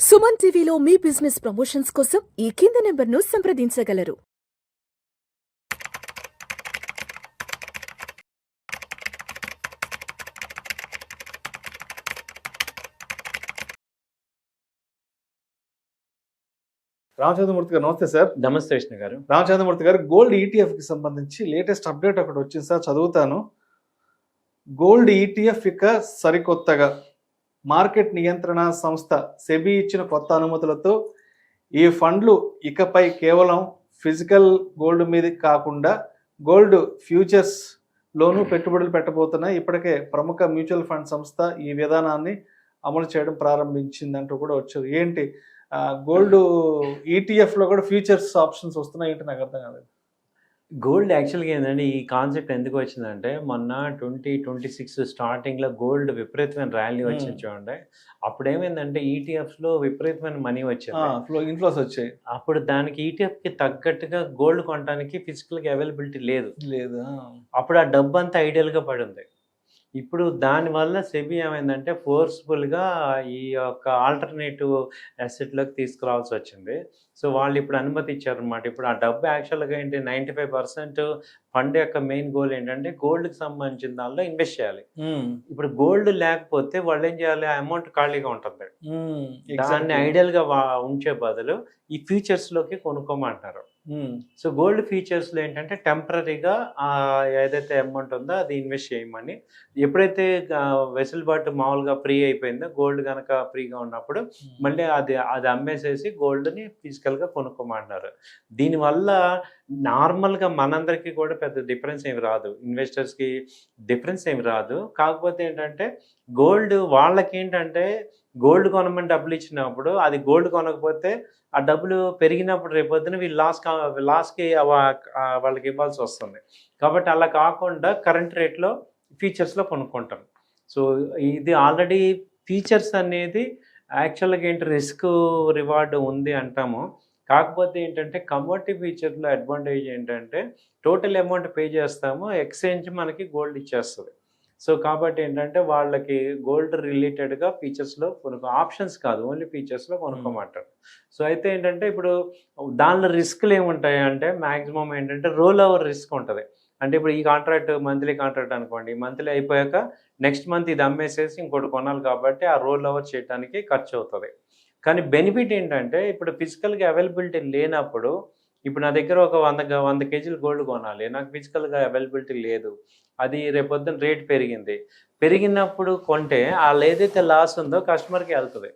సుమన్ టీవీలో మీ business promotions కోసం ఈ కింది నెంబర్ను సంప్రదించగలరు. రామచంద్రమూర్తి గారు నమస్తే సార్. నమస్తే విష్ణు గారు. రామచంద్రమూర్తి గారు, గోల్డ్ ఈటీఎఫ్ కి సంబంధించి లేటెస్ట్ అప్డేట్ ఒకటి వచ్చింది సార్, చదువుతాను. గోల్డ్ ఈటీఎఫ్ ఇక సరికొత్తగా మార్కెట్ నియంత్రణ సంస్థ సెబీ ఇచ్చిన కొత్త అనుమతులతో ఈ ఫండ్లు ఇకపై కేవలం ఫిజికల్ గోల్డ్ మీద కాకుండా గోల్డ్ ఫ్యూచర్స్ లోనూ పెట్టుబడులు పెట్టబోతున్నాయి. ఇప్పటికే ప్రముఖ మ్యూచువల్ ఫండ్ సంస్థ ఈ విధానాన్ని అమలు చేయడం ప్రారంభించిందంటూ కూడా వచ్చారు. ఏంటి గోల్డ్ ఈటీఎఫ్ లో కూడా ఫ్యూచర్స్ ఆప్షన్స్ వస్తున్నాయి ఏంటి, నాకు అర్థం కాలేదు. గోల్డ్ యాక్చువల్గా ఏంటంటే ఈ కాన్సెప్ట్ ఎందుకు వచ్చిందంటే మొన్న 2026 స్టార్టింగ్లో గోల్డ్ విపరీతమైన ర్యాలీ వచ్చింది చూడండి. అప్పుడు ఏమైందంటే ఈటీఎఫ్స్లో విపరీతమైన మనీ వచ్చింది, ఇన్ఫ్లోస్ వచ్చాయి. అప్పుడు దానికి ఈటీఎఫ్కి తగ్గట్టుగా గోల్డ్ కొనడానికి ఫిజికల్గా అవైలబిలిటీ లేదు. అప్పుడు ఆ డబ్బు అంతా ఐడియల్గా పడింది. ఇప్పుడు దానివల్ల సెబీ ఏమైందంటే ఫోర్స్ఫుల్గా ఈ యొక్క ఆల్టర్నేటివ్ అసెట్లోకి తీసుకురావాల్సి వచ్చింది. సో వాళ్ళు ఇప్పుడు అనుమతి ఇచ్చారనమాట. ఇప్పుడు ఆ డబ్బు యాక్చువల్గా ఏంటి 95% ఫండ్ యొక్క మెయిన్ గోల్ ఏంటంటే గోల్డ్కి సంబంధించిన దానిలో ఇన్వెస్ట్ చేయాలి. ఇప్పుడు గోల్డ్ లేకపోతే వాళ్ళు ఏం చేయాలి, ఆ అమౌంట్ ఖాళీగా ఉంటుంది. దాన్ని ఐడియల్గా ఉంచే బదులు ఈ ఫ్యూచర్స్లోకి కొనుక్కోమంటారు. సో గోల్డ్ ఫ్యూచర్స్లో ఏంటంటే టెంపరీగా ఏదైతే అమౌంట్ ఉందో అది ఇన్వెస్ట్ చేయమని, ఎప్పుడైతే వెసులుబాటు మామూలుగా ఫ్రీ అయిపోయిందో గోల్డ్ కనుక ఫ్రీగా ఉన్నప్పుడు మళ్ళీ అది అమ్మేసేసి గోల్డ్ని ఫిజికల్గా కొనుక్కోమంటున్నారు. దీనివల్ల నార్మల్గా మనందరికీ కూడా పెద్ద డిఫరెన్స్ ఏమి రాదు, ఇన్వెస్టర్స్కి డిఫరెన్స్ ఏమి రాదు. కాకపోతే ఏంటంటే గోల్డ్ వాళ్ళకి ఏంటంటే గోల్డ్ కొనమని డబ్బులు ఇచ్చినప్పుడు అది గోల్డ్ కొనకపోతే ఆ డబ్బులు పెరిగినప్పుడు రేపొద్దున వీళ్ళు లాస్కి వాళ్ళకి ఇవ్వాల్సి వస్తుంది. కాబట్టి అలా కాకుండా కరెంట్ రేట్లో ఫ్యూచర్స్లో కొనుక్కుంటారు. సో ఇది ఆల్రెడీ ఫీచర్స్ అనేది యాక్చువల్గా ఏంటి రిస్క్ రివార్డ్ ఉంది అంటాము. కాకపోతే ఏంటంటే కమోడిటీ ఫ్యూచర్లో అడ్వాంటేజ్ ఏంటంటే టోటల్ అమౌంట్ పే చేస్తాము, ఎక్స్చేంజ్ మనకి గోల్డ్ ఇచ్చేస్తుంది. సో కాబట్టి ఏంటంటే వాళ్ళకి గోల్డ్ రిలేటెడ్గా ఫీచర్స్లో ఆప్షన్స్ కాదు, ఓన్లీ ఫీచర్స్లో కొనుక్కోమంటారు. సో అయితే ఏంటంటే ఇప్పుడు దానిలో రిస్క్లు ఏముంటాయి అంటే మ్యాక్సిమం ఏంటంటే రోల్ ఓవర్ రిస్క్ ఉంటుంది. అంటే ఇప్పుడు ఈ కాంట్రాక్ట్ మంత్లీ కాంట్రాక్ట్ అనుకోండి, మంత్లీ అయిపోయాక నెక్స్ట్ మంత్ ఇది అమ్మేసేసి ఇంకోటి కొనాలి కాబట్టి ఆ రోల్ ఓవర్ చేయడానికి ఖర్చు అవుతుంది. కానీ బెనిఫిట్ ఏంటంటే ఇప్పుడు ఫిజికల్గా అవైలబిలిటీ లేనప్పుడు, ఇప్పుడు నా దగ్గర ఒక 100 కేజీలు గోల్డ్ కొనాలి, నాకు ఫిజికల్గా అవైలబిలిటీ లేదు, అది రేపొద్దున రేట్ పెరిగినప్పుడు కొంటే వాళ్ళు ఏదైతే లాస్ ఉందో కస్టమర్కి వెళ్తుంది.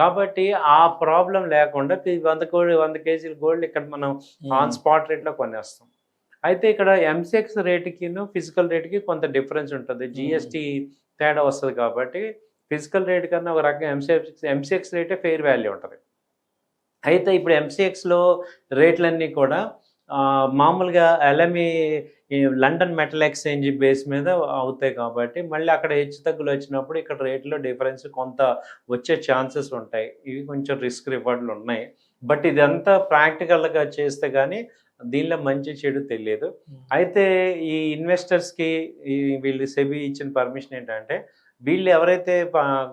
కాబట్టి ఆ ప్రాబ్లం లేకుండా 100 కేజీల గోల్డ్ ఇక్కడ మనం ఆన్ స్పాట్ రేట్లో కొనేస్తాం. అయితే ఇక్కడ ఎంసీఎక్స్ రేటుకిను ఫిజికల్ రేటుకి కొంత డిఫరెన్స్ ఉంటుంది, జిఎస్టీ తేడా వస్తుంది. కాబట్టి ఫిజికల్ రేట్ కన్నా ఒక రకంగా ఎంసీఎక్స్ రేటే ఫెయిర్ వాల్యూ ఉంటుంది. అయితే ఇప్పుడు ఎంసీఎక్స్లో రేట్లన్నీ కూడా మామూలుగా LME London metal exchange base మీద అవుతాయి. కాబట్టి మళ్ళీ అక్కడ హెచ్చు తగ్గులు వచ్చినప్పుడు ఇక్కడ రేట్లో డిఫరెన్స్ కొంత వచ్చే ఛాన్సెస్ ఉంటాయి. ఇవి కొంచెం రిస్క్ రివార్డులు ఉన్నాయి. బట్ ఇదంతా ప్రాక్టికల్గా చేస్తే కానీ దీనిలో మంచి చెడు తెలియదు. అయితే ఈ ఇన్వెస్టర్స్కి వీళ్ళు సెబీ ఇచ్చిన పర్మిషన్ ఏంటంటే వీళ్ళు ఎవరైతే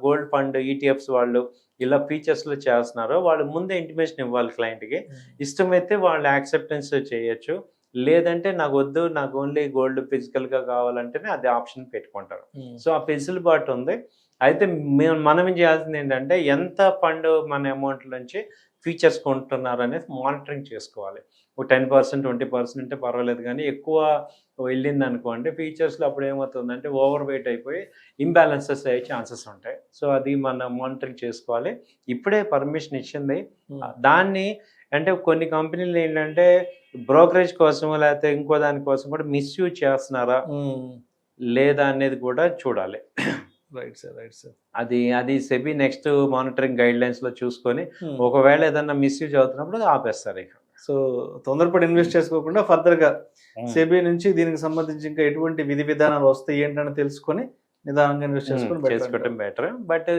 గోల్డ్ ఫండ్ ఈటీఎఫ్స్ వాళ్ళు ఇలా ఫీచర్స్లో చేస్తున్నారో వాళ్ళు ముందే ఇంటిమేషన్ ఇవ్వాలి క్లయింట్కి. ఇష్టమైతే వాళ్ళు యాక్సెప్టెన్స్ చేయొచ్చు, లేదంటే నాకు వద్దు, నాకు ఓన్లీ గోల్డ్ ఫిజికల్గా కావాలంటేనే అది ఆప్షన్ పెట్టుకుంటారు. సో ఆ వెసులుబాటు ఉంది. అయితే మనం ఏం చేయాల్సింది ఏంటంటే ఎంత ఫండ్ మన అమౌంట్ నుంచి ఫీచర్స్ కొంటున్నారు అనేది మానిటరింగ్ చేసుకోవాలి. ఒక 10% 20% అంటే పర్వాలేదు, కానీ ఎక్కువ వెళ్ళింది అనుకోండి ఫీచర్స్లో అప్పుడు ఏమవుతుందంటే ఓవర్ వెయిట్ అయిపోయి ఇంబ్యాలెన్సెస్ అయ్యే ఛాన్సెస్ ఉంటాయి. సో అది మనం మానిటరింగ్ చేసుకోవాలి. ఇప్పుడే పర్మిషన్ ఇచ్చింది. దాన్ని అంటే కొన్ని కంపెనీలు ఏంటంటే బ్రోకరేజ్ కోసం లేకపోతే ఇంకో దానికోసం కూడా మిస్యూజ్ చేస్తున్నారా లేదా అనేది కూడా చూడాలి. Right sir. అది SEBI next monitoring guidelines లో చూసుకొని ఒకవేళ ఏదన్నా మిస్యూజ్ అవుతున్నప్పుడు ఆపేస్తారు. ఇక సో తొందరపడి ఇన్వెస్ట్ చేసుకోకుండా ఫర్దర్ గా సెబీ నుంచి దీనికి సంబంధించి ఇంకా ఎటువంటి విధి విధానాలు వస్తాయి ఏంటని తెలుసుకొని నిదానంగా ఇన్వెస్ట్ చేసుకోవటం బెటర్. బట్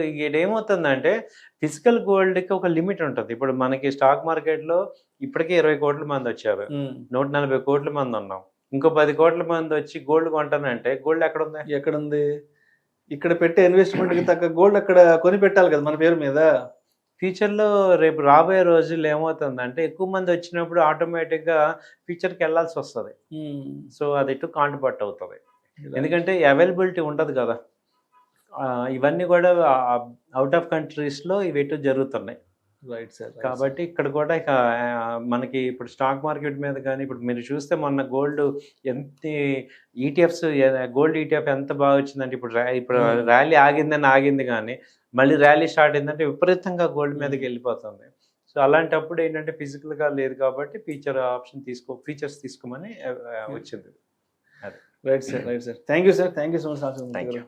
ఏమవుతుందంటే ఫిజికల్ గోల్డ్కి ఒక లిమిట్ ఉంటుంది. ఇప్పుడు మనకి స్టాక్ మార్కెట్లో ఇప్పటికే 20 కోట్ల మంది వచ్చారు, 140 కోట్ల మంది ఉన్నాం. ఇంకో 10 కోట్ల మంది వచ్చి గోల్డ్ కొంటానంటే గోల్డ్ ఎక్కడుంది? ఇక్కడ పెట్టే ఇన్వెస్ట్మెంట్కి తగ్గ గోల్డ్ అక్కడ కొని పెట్టాలి కదా మన పేరు మీద. ఫ్యూచర్లో రేపు రాబోయే రోజుల్లో ఏమవుతుందంటే ఎక్కువ మంది వచ్చినప్పుడు ఆటోమేటిక్గా ఫ్యూచర్కి వెళ్ళాల్సి వస్తుంది. సో అది ఇటు కాంట్రిబ్యూట్ అవుతుంది, ఎందుకంటే అవైలబిలిటీ ఉండదు కదా. ఇవన్నీ కూడా అవుట్ ఆఫ్ కంట్రీస్లో ఇవి ఎటు జరుగుతున్నాయి. Right sir. కాబట్టి ఇక్కడ కూడా ఇక మనకి ఇప్పుడు స్టాక్ మార్కెట్ మీద కానీ ఇప్పుడు మీరు చూస్తే మొన్న గోల్డ్ ఎంత ఈటీఎఫ్స్, గోల్డ్ ఈటీఎఫ్ ఎంత బాగా వచ్చిందంటే ఇప్పుడు ర్యాలీ ఆగింది కానీ మళ్ళీ ర్యాలీ స్టార్ట్ అయిందంటే విపరీతంగా గోల్డ్ మీదకి వెళ్ళిపోతుంది. సో అలాంటప్పుడు ఏంటంటే ఫిజికల్గా లేదు కాబట్టి ఫీచర్స్ తీసుకోమని వచ్చింది. Right sir. Thank you sir. Thank you so much. Thank you.